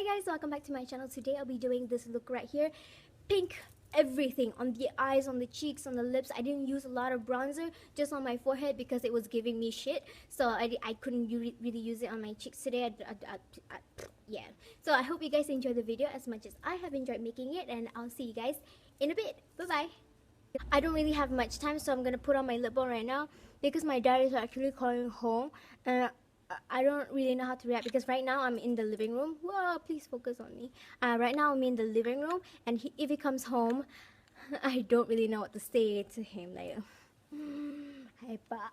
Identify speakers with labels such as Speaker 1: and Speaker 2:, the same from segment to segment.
Speaker 1: Hi guys, welcome back to my channel. Today I'll be doing this look right here. Pink everything on the eyes, on the cheeks, on the lips. I didn't use a lot of bronzer, just on my forehead because it was giving me shit. So I couldn't really use it on my cheeks today. Yeah. So I hope you guys enjoy the video as much as I have enjoyed making it, and I'll see you guys in a bit. Bye bye. I don't really have much time, so I'm gonna put on my lip balm right now because my dad is actually calling home, and I don't really know how to react because right now I'm in the living room. Whoa, please focus on me. Right now I'm in the living room, and if he comes home, I don't really know what to say to him. Like, hi pa.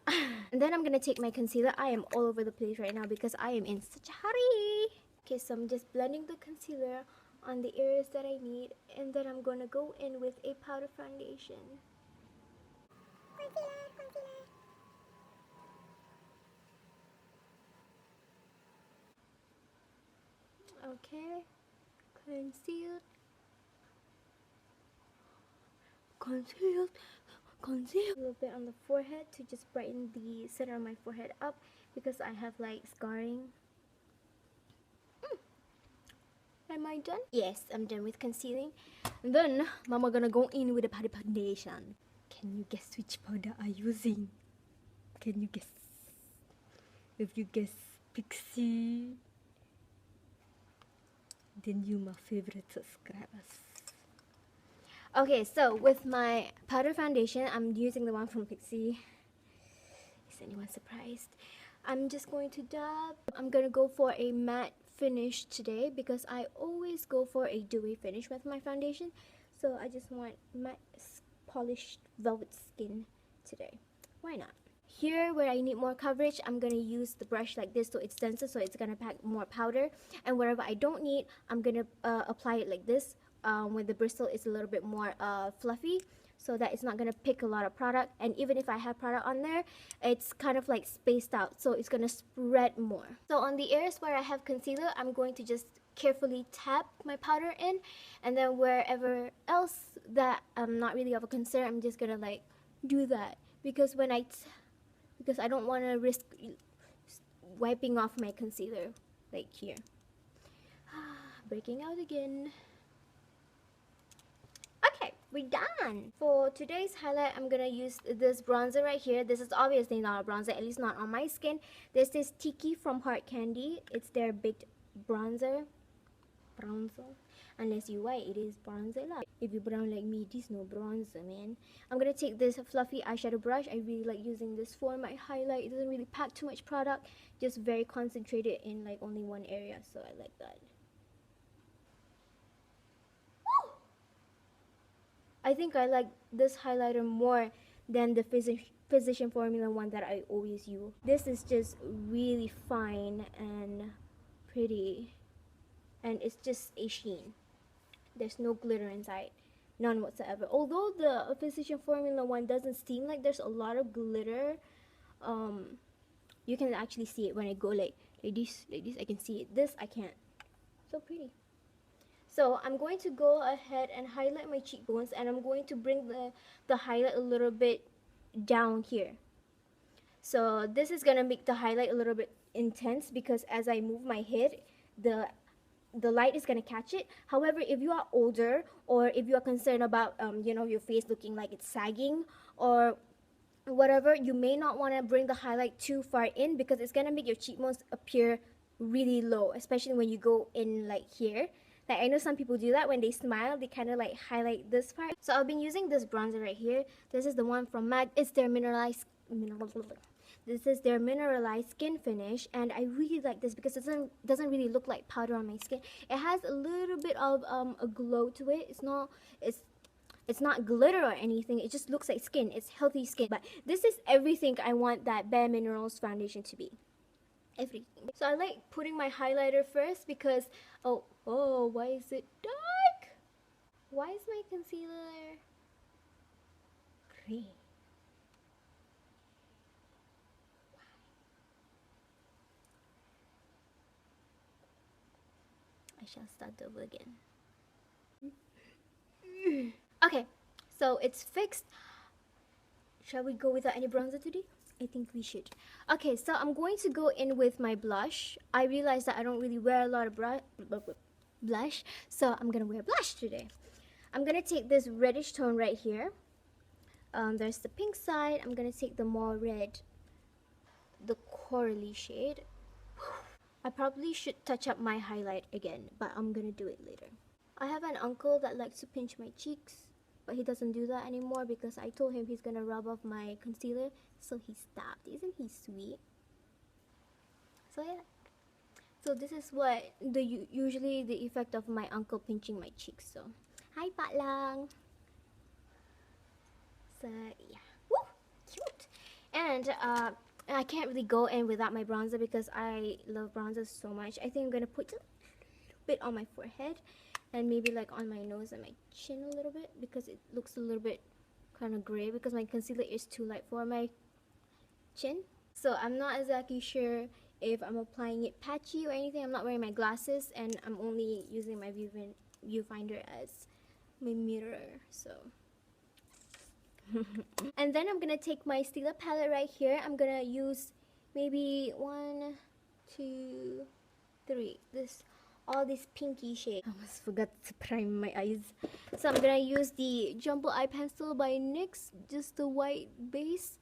Speaker 1: And then I'm gonna take my concealer. I am all over the place right now because I am in such a hurry. Okay, so I'm just blending the concealer on the areas that I need, and then I'm gonna go in with a powder foundation. Okay, concealed, concealed. A little bit on the forehead to just brighten the center of my forehead up because I have like scarring. Am I done? Yes, I'm done with concealing. And then Mama gonna go in with a powder foundation. Can you guess which powder I'm using? Can you guess? If you guess Pixy, then you my favorite subscribers. Okay, so with my powder foundation, I'm using the one from Pixy. Is anyone surprised? I'm just going to dab. I'm gonna go for a matte finish today because I always go for a dewy finish with my foundation. So I just want matte polished velvet skin today. Why not? Here where I need more coverage, I'm gonna use the brush like this so it's denser, so it's gonna pack more powder. And wherever I don't need, I'm gonna apply it like this. When the bristle is a little bit more fluffy, so that it's not gonna pick a lot of product. And even if I have product on there, it's kind of like spaced out, so it's gonna spread more. So on the areas where I have concealer, I'm going to just carefully tap my powder in, and then wherever else that I'm not really of a concern, I'm just gonna like do that because when because I don't want to risk wiping off my concealer like here. Breaking out again. Okay, we're done. For today's highlight, I'm gonna use this bronzer right here. This is obviously not a bronzer, at least not on my skin. This is Tiki from Heart Candy. It's their baked bronzer. Unless you white, it is bronzer lah. If you brown like me, this no bronzer, man. I'm gonna take this fluffy eyeshadow brush. I really like using this for my highlight. It doesn't really pack too much product, just very concentrated in like only one area, so I like that. I think I like this highlighter more than the Physician Formula one that I always use. This is just really fine and pretty, and it's just a sheen. There's no glitter inside, none whatsoever. Although the Physician Formula one doesn't seem like there's a lot of glitter, you can actually see it when I go like this. I can see it. This I can't. So pretty. So I'm going to go ahead and highlight my cheekbones, and I'm going to bring the highlight a little bit down here. So this is gonna make the highlight a little bit intense because as I move my head, the light is gonna catch it. However, if you are older or if you are concerned about you know, your face looking like it's sagging or whatever, you may not want to bring the highlight too far in because it's gonna make your cheekbones appear really low, especially when you go in like here. Like I know some people do that when they smile, they kind of like highlight this part. So I've been using this bronzer right here. This is the one from MAC. It's their This is their mineralized skin finish, and I really like this because it doesn't really look like powder on my skin. It has a little bit of a glow to it. It's not glitter or anything. It just looks like skin. It's healthy skin. But this is everything I want that Bare Minerals foundation to be. Everything. So I like putting my highlighter first because oh, why is it dark? Why is my concealer gray? I shall start over again. Okay, so it's fixed. Shall we go without any bronzer today? I think we should. Okay, so I'm going to go in with my blush. I realized that I don't really wear a lot of blush, so I'm gonna wear blush today. I'm gonna take this reddish tone right here. There's the pink side. I'm gonna take the more red, the corally shade. I probably should touch up my highlight again, but I'm gonna do it later. I have an uncle that likes to pinch my cheeks, but he doesn't do that anymore because I told him he's gonna rub off my concealer, so he stopped. Isn't he sweet? So yeah. So this is what usually the effect of my uncle pinching my cheeks. So hi Pak Lang. So yeah. Woo! Cute. And I can't really go in without my bronzer because I love bronzer so much. I think I'm gonna put a little bit on my forehead and maybe like on my nose and my chin a little bit because it looks a little bit kind of gray because my concealer is too light for my chin. So I'm not exactly sure if I'm applying it patchy or anything. I'm not wearing my glasses and I'm only using my viewfinder as my mirror. So and then I'm gonna take my Stila palette right here. I'm gonna use maybe 1, 2, 3. All this pinky shade. I almost forgot to prime my eyes. So I'm gonna use the Jumbo Eye Pencil by NYX, just the white base,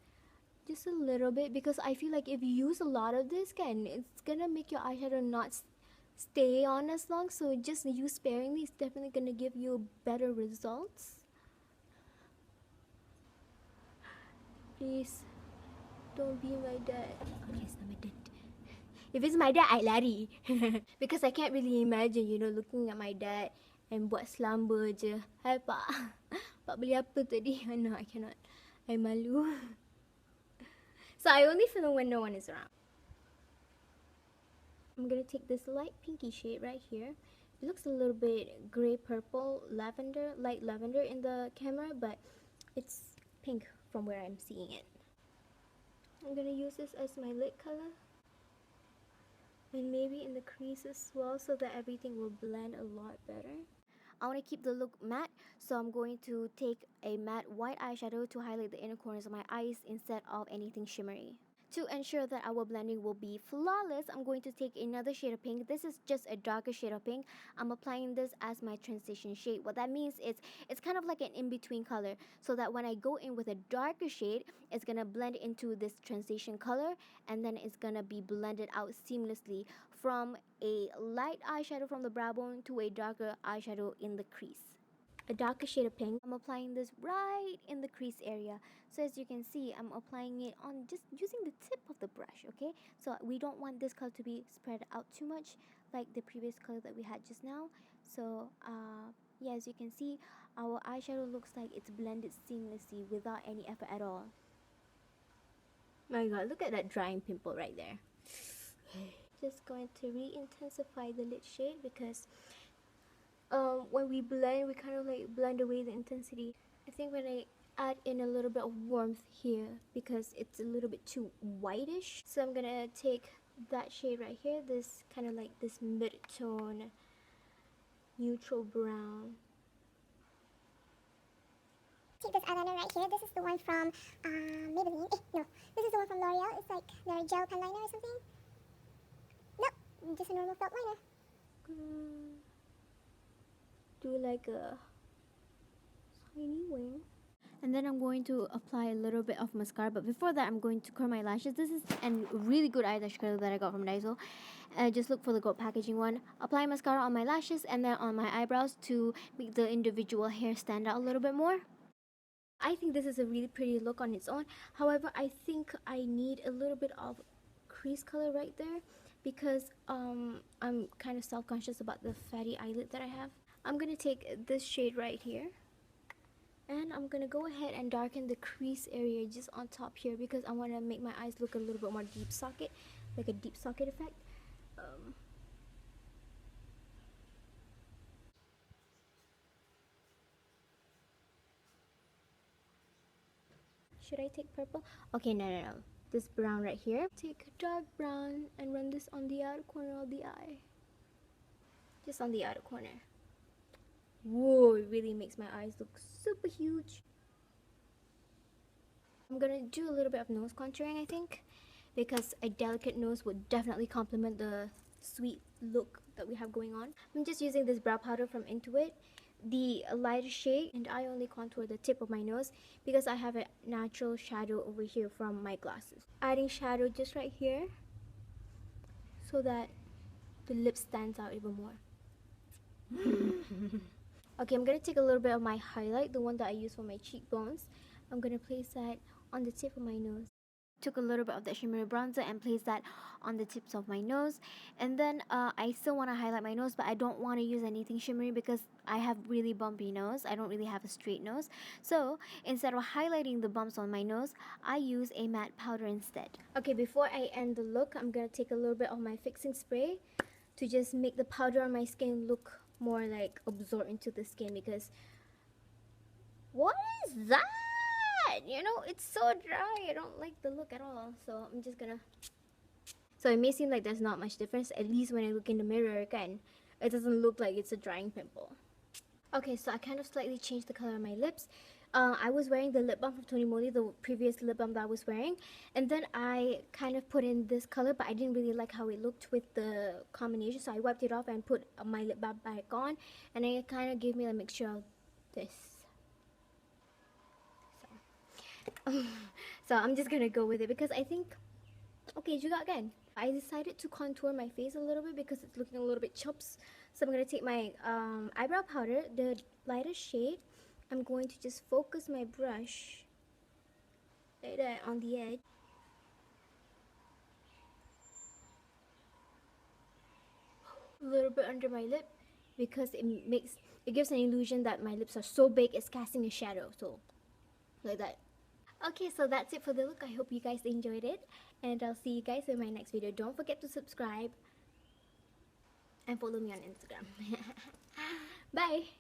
Speaker 1: just a little bit, because I feel like if you use a lot of this, it's gonna make your eyeshadow not stay on as long. So just use sparingly. It's definitely gonna give you better results. Please don't be my dad. Okay, it's not my dad. If it's my dad, I lari. Because I can't really imagine, looking at my dad and buat selamba je. Hai pak. Pak beli apa tadi? No, I cannot. I malu. So I only film when no one is around. I'm gonna take this light pinky shade right here. It looks a little bit gray purple lavender, light lavender in the camera, but it's pink from where I'm seeing it. I'm gonna use this as my lid color and maybe in the crease as well so that everything will blend a lot better. I want to keep the look matte, so I'm going to take a matte white eyeshadow to highlight the inner corners of my eyes instead of anything shimmery. To ensure that our blending will be flawless, I'm going to take another shade of pink. This is just a darker shade of pink. I'm applying this as my transition shade. What that means is it's kind of like an in-between color, so that when I go in with a darker shade, it's gonna blend into this transition color, and then it's gonna be blended out seamlessly from a light eyeshadow from the brow bone to a darker eyeshadow in the crease. A darker shade of pink. I'm applying this right in the crease area. So as you can see, I'm applying it on just using the tip of the brush, okay? So we don't want this color to be spread out too much like the previous color that we had just now. So yeah, as you can see, our eyeshadow looks like it's blended seamlessly without any effort at all. My god, look at that drying pimple right there. Just going to re-intensify the lid shade because when we blend, we kind of like blend away the intensity. I think when I add in a little bit of warmth here because it's a little bit too whitish, so I'm gonna take that shade right here, this kind of like this mid-tone neutral brown.
Speaker 2: Take this eyeliner right here. This is the one from Maybelline. No, this is the one from Loreal. It's like their gel pen liner or something. Nope, just a normal felt liner.
Speaker 1: Do like a tiny wing, and then I'm going to apply a little bit of mascara, but before that I'm going to curl my lashes. This is a really good eyelash curler that I got from Daiso. Just look for the gold packaging one. Apply mascara on my lashes and then on my eyebrows to make the individual hair stand out a little bit more. I think this is a really pretty look on its own. However, I think I need a little bit of crease color right there because I'm kind of self-conscious about the fatty eyelid that I have. I'm gonna take this shade right here and I'm gonna go ahead and darken the crease area just on top here because I want to make my eyes look a little bit more deep socket, like a deep socket effect. Should I take purple? Okay, no. This brown right here. Take dark brown and run this on the outer corner of the eye. Just on the outer corner. Whoa, it really makes my eyes look super huge. I'm gonna do a little bit of nose contouring, I think, because a delicate nose would definitely complement the sweet look that we have going on. I'm just using this brow powder from Intuit, the lighter shade, and I only contour the tip of my nose because I have a natural shadow over here from my glasses. Adding shadow just right here so that the lip stands out even more. Okay, I'm gonna take a little bit of my highlight, the one that I use for my cheekbones. I'm gonna place that on the tip of my nose. Took a little bit of that shimmery bronzer and placed that on the tips of my nose. And then I still want to highlight my nose, but I don't want to use anything shimmery because I have really bumpy nose. I don't really have a straight nose. So instead of highlighting the bumps on my nose, I use a matte powder instead. Okay, before I end the look, I'm gonna take a little bit of my fixing spray to just make the powder on my skin look more like absorb into the skin, because what is that? You know, it's so dry. I don't like the look at all. So I'm just gonna... So it may seem like there's not much difference, at least when I look in the mirror again. It doesn't look like it's a drying pimple. Okay, so I kind of slightly changed the color of my lips. I was wearing the lip balm from Tony Moly, the previous lip balm that I was wearing. And then I kind of put in this color, but I didn't really like how it looked with the combination. So I wiped it off and put my lip balm back on. And it kind of gave me a mixture of this. So I'm just gonna go with it because I think, okay, juga again. I decided to contour my face a little bit because it's looking a little bit chops. So I'm gonna take my eyebrow powder, the lighter shade. I'm going to just focus my brush like that on the edge. A little bit under my lip because it gives an illusion that my lips are so big it's casting a shadow. So like that. Okay, so that's it for the look. I hope you guys enjoyed it, and I'll see you guys in my next video. Don't forget to subscribe and follow me on Instagram. Bye!